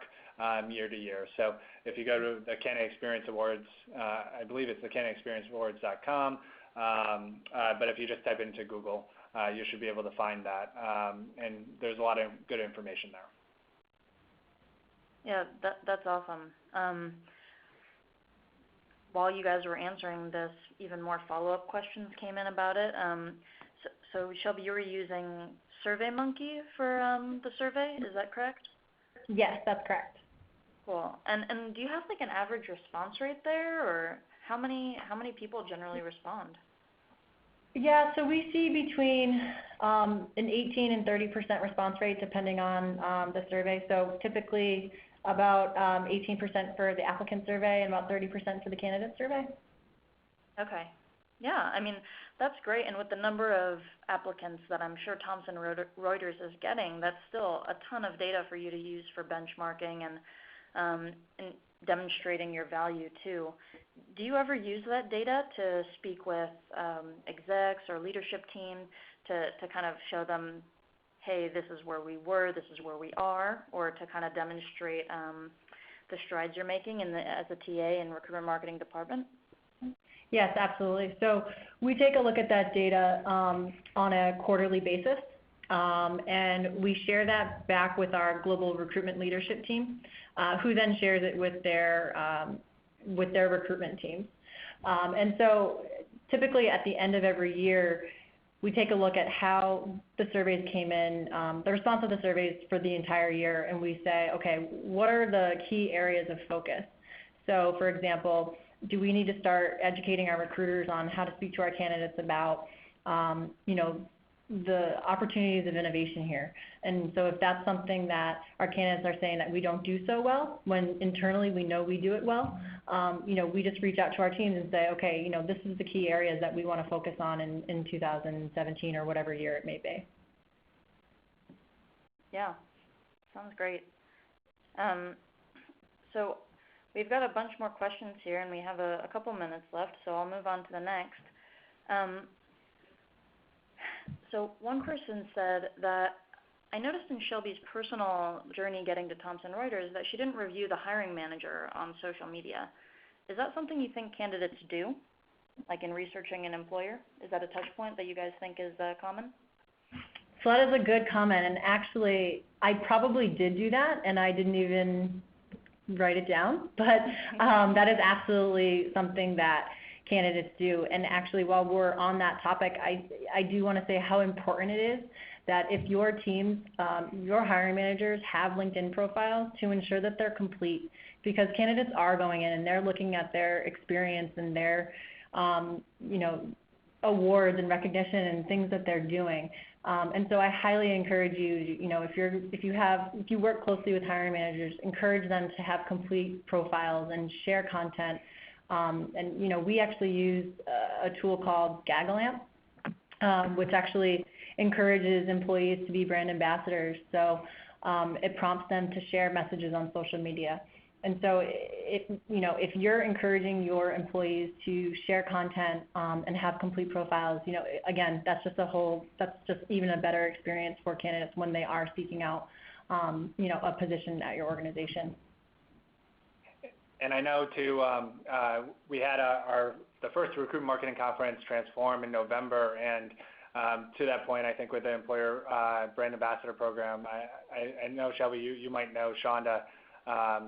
S2: year to year. So if you go to the Candidate Experience Awards, I believe it's the candidateexperiencEawards.com, but if you just type into Google, you should be able to find that, and there's a lot of good information there.
S1: Yeah, that's awesome. While you guys were answering this, even more follow-up questions came in about it. So Shelby, you were using SurveyMonkey for the survey, is that correct?
S3: Yes, that's correct.
S1: Cool. And do you have like an average response rate there, or how many people generally respond?
S3: Yeah, so we see between an 18 and 30% response rate depending on the survey. So typically about 18% for the applicant survey and about 30% for the candidate survey.
S1: Okay. Yeah, I mean, that's great. And with the number of applicants that I'm sure Thomson Reuters is getting, that's still a ton of data for you to use for benchmarking and demonstrating your value too. Do you ever use that data to speak with execs or leadership team to kind of show them, hey, this is where we were, this is where we are, or to kind of demonstrate the strides you're making as a TA in recruitment marketing department?
S3: Yes, absolutely. So we take a look at that data on a quarterly basis, and we share that back with our global recruitment leadership team, who then shares it with their recruitment teams. And so typically at the end of every year, we take a look at how the surveys came in, the response of the surveys for the entire year, and we say, okay, what are the key areas of focus? So for example, do we need to start educating our recruiters on how to speak to our candidates about, the opportunities of innovation here? And so if that's something that our candidates are saying that we don't do so well, when internally we know we do it well, we just reach out to our teams and say, okay, this is the key areas that we want to focus on in 2017 or whatever year it may be.
S1: Yeah, sounds great. So we've got a bunch more questions here, and we have a couple minutes left, so I'll move on to the next. So one person said that, I noticed in Shelby's personal journey getting to Thomson Reuters that she didn't review the hiring manager on social media. Is that something you think candidates do, like in researching an employer? Is that a touch point that you guys think is common?
S3: So that is a good comment, and actually I probably did do that, and I didn't even write it down, but that is absolutely something that candidates do. And actually, while we're on that topic, I do want to say how important it is that if your teams, your hiring managers have LinkedIn profiles, to ensure that they're complete, because candidates are going in and they're looking at their experience and their awards and recognition and things that they're doing. And so I highly encourage you, if you work closely with hiring managers, encourage them to have complete profiles and share content. And we actually use a tool called Gagalamp, which actually encourages employees to be brand ambassadors. So it prompts them to share messages on social media. And so if you're encouraging your employees to share content and have complete profiles, again, that's just even a better experience for candidates when they are seeking out, a position at your organization.
S2: And I know too, we had the first recruitment marketing conference, Transform, in November, and to that point, I think with the employer brand ambassador program, I know, Shelby, you might know Shonda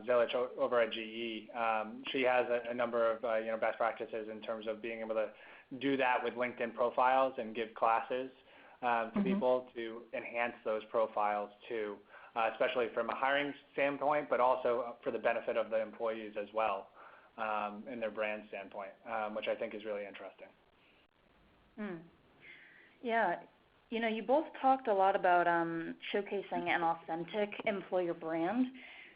S2: Zilich over at GE. She has a number of best practices in terms of being able to do that with LinkedIn profiles and give classes to people to enhance those profiles too, especially from a hiring standpoint, but also for the benefit of the employees as well in their brand standpoint, which I think is really interesting.
S1: Yeah, you both talked a lot about showcasing an authentic employer brand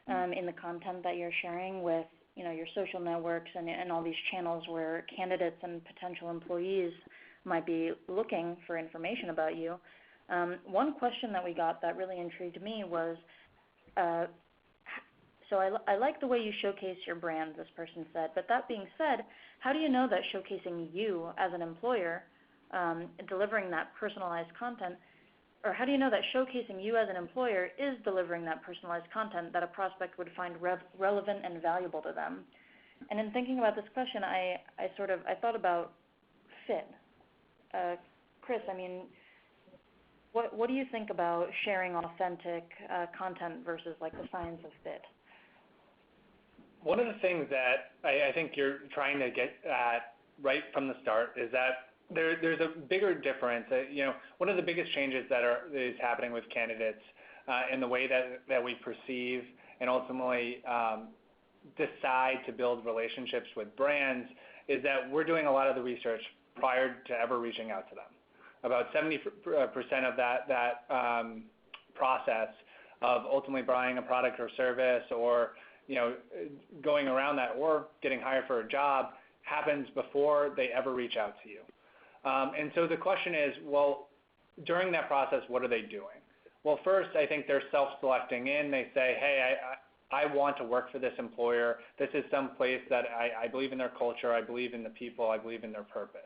S1: in the content that you're sharing with, your social networks and all these channels where candidates and potential employees might be looking for information about you. One question that we got that really intrigued me was, so I like the way you showcase your brand, this person said, but that being said, how do you know that showcasing you as an employer, delivering that personalized content, or how do you know that showcasing you as an employer is delivering that personalized content that a prospect would find relevant and valuable to them? And in thinking about this question, I thought about fit. Chris, what do you think about sharing authentic content versus like the science of fit?
S2: One of the things that I think you're trying to get at right from the start is that there's a bigger difference. One of the biggest changes that is happening with candidates in the way that we perceive and ultimately decide to build relationships with brands is that we're doing a lot of the research prior to ever reaching out to them. About 70% of that process of ultimately buying a product or service or going around that or getting hired for a job happens before they ever reach out to you. And so the question is, well, during that process, what are they doing? Well, first, I think they're self-selecting in. They say, hey, I want to work for this employer. This is some place that I believe in their culture. I believe in the people. I believe in their purpose.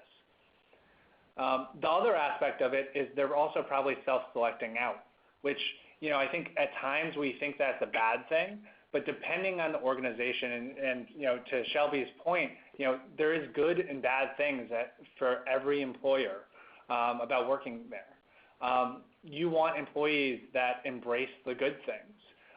S2: The other aspect of it is they're also probably self-selecting out, which, I think at times we think that's a bad thing, but depending on the organization and to Shelby's point, there is good and bad things for every employer about working there. You want employees that embrace the good things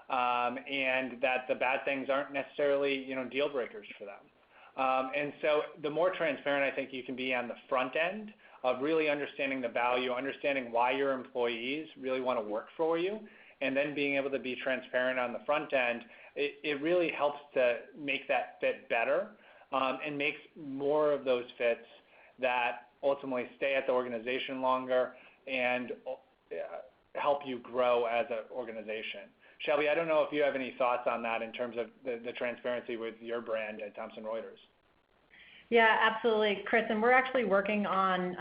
S2: and that the bad things aren't necessarily, deal breakers for them. And so the more transparent I think you can be on the front end of really understanding the value, understanding why your employees really want to work for you, and then being able to be transparent on the front end, it really helps to make that fit better and makes more of those fits that ultimately stay at the organization longer and help you grow as an organization. Shelby, I don't know if you have any thoughts on that in terms of the transparency with your brand at Thomson Reuters.
S3: Yeah, absolutely, Chris. And we're actually working on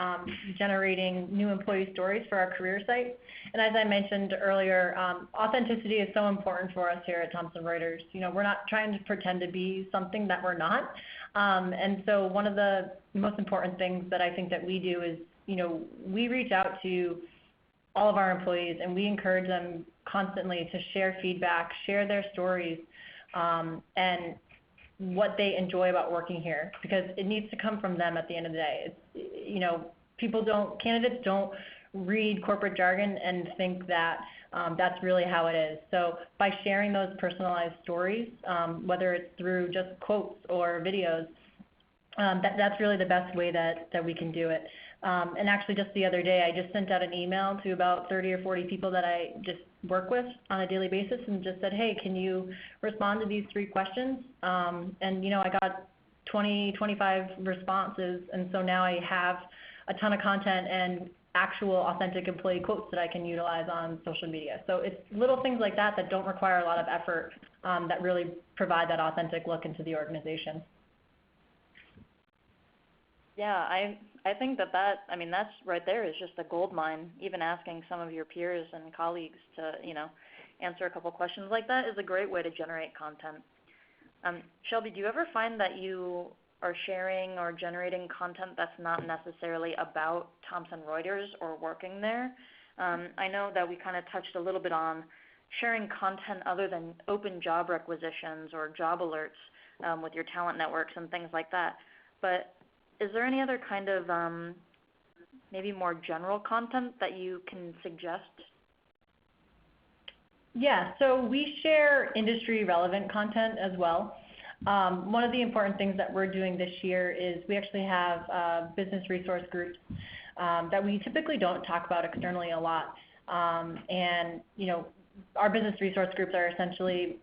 S3: generating new employee stories for our career site. And as I mentioned earlier, authenticity is so important for us here at Thomson Reuters. We're not trying to pretend to be something that we're not. And so one of the most important things that I think that we do is, we reach out to all of our employees and we encourage them constantly to share feedback, share their stories, and what they enjoy about working here, because it needs to come from them at the end of the day. Candidates don't read corporate jargon and think that that's really how it is. So by sharing those personalized stories, whether it's through just quotes or videos, that's really the best way that we can do it. And actually just the other day, I just sent out an email to about 30 or 40 people that I just work with on a daily basis and just said, hey, can you respond to these 3 questions? And, I got 20, 25 responses. And so now I have a ton of content and actual authentic employee quotes that I can utilize on social media. So it's little things like that that don't require a lot of effort that really provide that authentic look into the organization.
S1: Yeah, I think that's right there is just a gold mine. Even asking some of your peers and colleagues to, answer a couple questions like that is a great way to generate content. Shelby, do you ever find that you are sharing or generating content that's not necessarily about Thomson Reuters or working there? I know that we kind of touched a little bit on sharing content other than open job requisitions or job alerts with your talent networks and things like that. But is there any other kind of maybe more general content that you can suggest?
S3: Yeah, so we share industry relevant content as well. One of the important things that we're doing this year is we actually have business resource groups that we typically don't talk about externally a lot. And, our business resource groups are essentially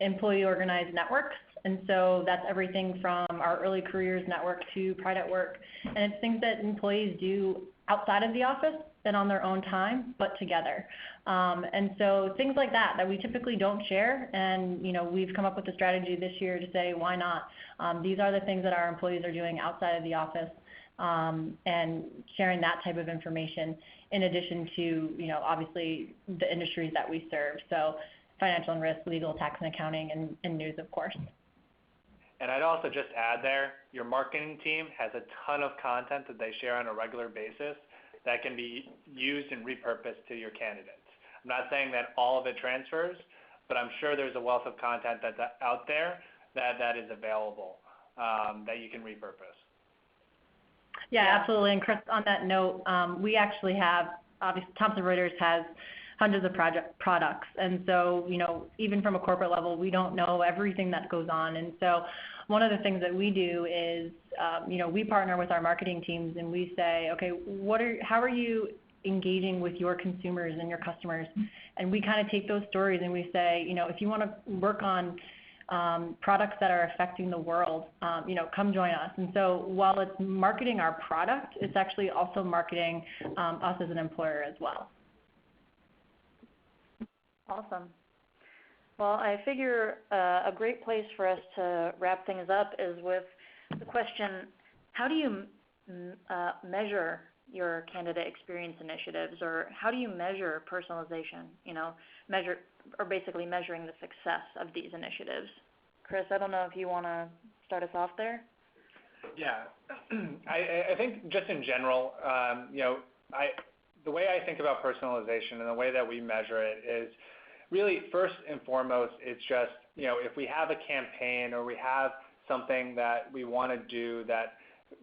S3: employee organized networks. And so that's everything from our early careers network to Pride at Work. And it's things that employees do outside of the office and on their own time, but together. And so things like that we typically don't share. And, we've come up with a strategy this year to say, why not? These are the things that our employees are doing outside of the office, and sharing that type of information in addition to, obviously the industries that we serve. So financial and risk, legal, tax and accounting, and news, of course.
S2: And I'd also just add there, your marketing team has a ton of content that they share on a regular basis that can be used and repurposed to your candidates. I'm not saying that all of it transfers, but I'm sure there's a wealth of content that's out there that is available that you can repurpose.
S3: Yeah, absolutely. And Chris, on that note, we actually have, obviously, Thomson Reuters has hundreds of products. And so, even from a corporate level, we don't know everything that goes on. And so one of the things that we do is, we partner with our marketing teams and we say, okay, how are you engaging with your consumers and your customers? And we kind of take those stories and we say, if you want to work on products that are affecting the world, come join us. And so while it's marketing our product, it's actually also marketing us as an employer as well.
S1: Awesome. Well, I figure a great place for us to wrap things up is with the question, how do you measure your candidate experience initiatives, or how do you measure personalization, basically measuring the success of these initiatives? Chris, I don't know if you want to start us off there.
S2: Yeah, I think just in general, the way I think about personalization and the way that we measure it is really first and foremost, it's just, if we have a campaign or we have something that we want to do that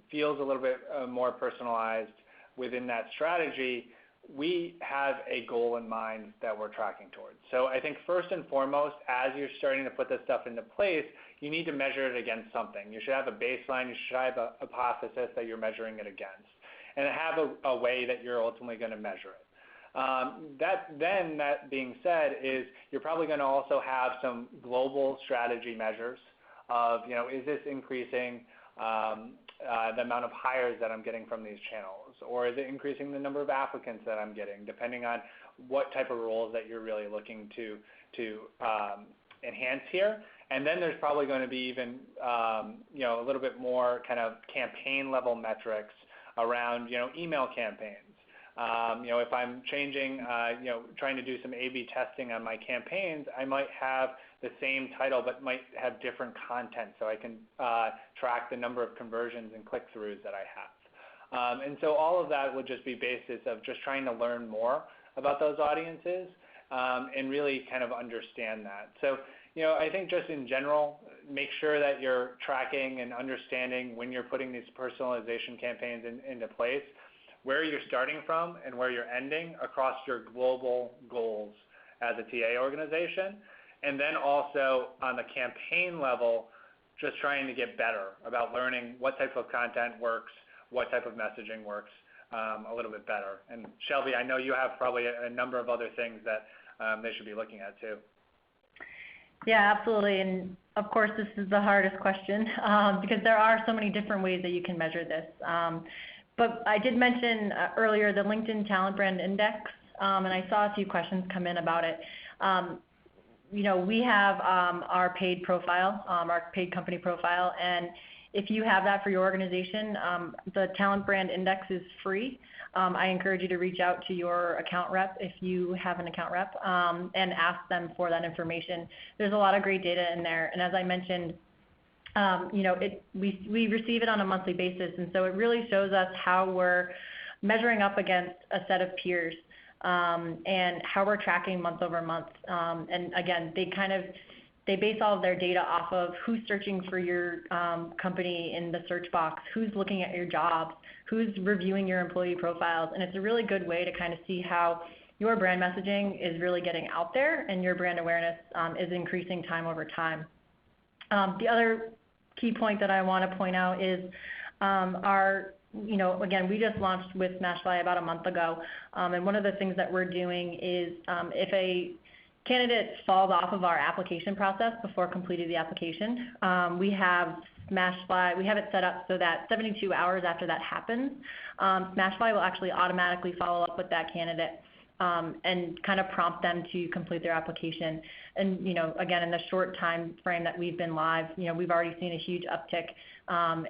S2: feels a little bit more personalized within that strategy, we have a goal in mind that we're tracking towards. So I think first and foremost, as you're starting to put this stuff into place, you need to measure it against something. You should have a baseline. You should have a hypothesis that you're measuring it against, and have a way that you're ultimately going to measure it. That being said, is you're probably going to also have some global strategy measures of, is this increasing the amount of hires that I'm getting from these channels, or is it increasing the number of applicants that I'm getting, depending on what type of roles that you're really looking to enhance here. And then there's probably going to be even a little bit more kind of campaign level metrics around email campaigns. If I'm changing, trying to do some A/B testing on my campaigns, I might have the same title but might have different content, so I can track the number of conversions and click-throughs that I have. And so all of that would just be basis of just trying to learn more about those audiences and really kind of understand that. So, I think just in general, make sure that you're tracking and understanding when you're putting these personalization campaigns into place, where you're starting from and where you're ending across your global goals as a TA organization. And then also on the campaign level, just trying to get better about learning what type of content works, what type of messaging works a little bit better. And Shelby, I know you have probably a number of other things that they should be looking at too.
S3: Yeah, absolutely. And of course, this is the hardest question because there are so many different ways that you can measure this. But I did mention earlier the LinkedIn Talent Brand Index, and I saw a few questions come in about it. We have our paid profile, our paid company profile, and if you have that for your organization, the Talent Brand Index is free. I encourage you to reach out to your account rep if you have an account rep and ask them for that information. There's a lot of great data in there, and as I mentioned, we receive it on a monthly basis, and so it really shows us how we're measuring up against a set of peers and how we're tracking month over month. And again, they base all of their data off of who's searching for your company in the search box, who's looking at your jobs, who's reviewing your employee profiles, and it's a really good way to kind of see how your brand messaging is really getting out there and your brand awareness is increasing time over time. The other key point that I want to point out is again, we just launched with SmashFly about a month ago, and one of the things that we're doing is if a candidate falls off of our application process before completing the application, we have SmashFly, we have it set up so that 72 hours after that happens, SmashFly will actually automatically follow up with that candidate and kind of prompt them to complete their application. And, again, in the short time frame that we've been live, we've already seen a huge uptick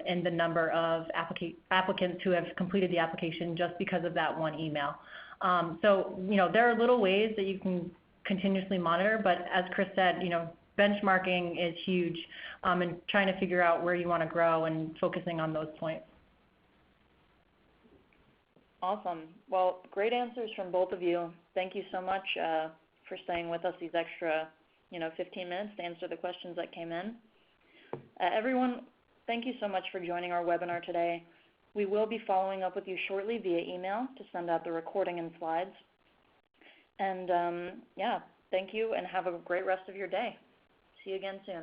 S3: in the number of applicants who have completed the application just because of that one email. So, there are little ways that you can continuously monitor, but as Chris said, benchmarking is huge and trying to figure out where you want to grow and focusing on those points.
S1: Awesome. Well, great answers from both of you. Thank you so much for staying with us these extra, 15 minutes to answer the questions that came in. Everyone, thank you so much for joining our webinar today. We will be following up with you shortly via email to send out the recording and slides. And thank you and have a great rest of your day. See you again soon.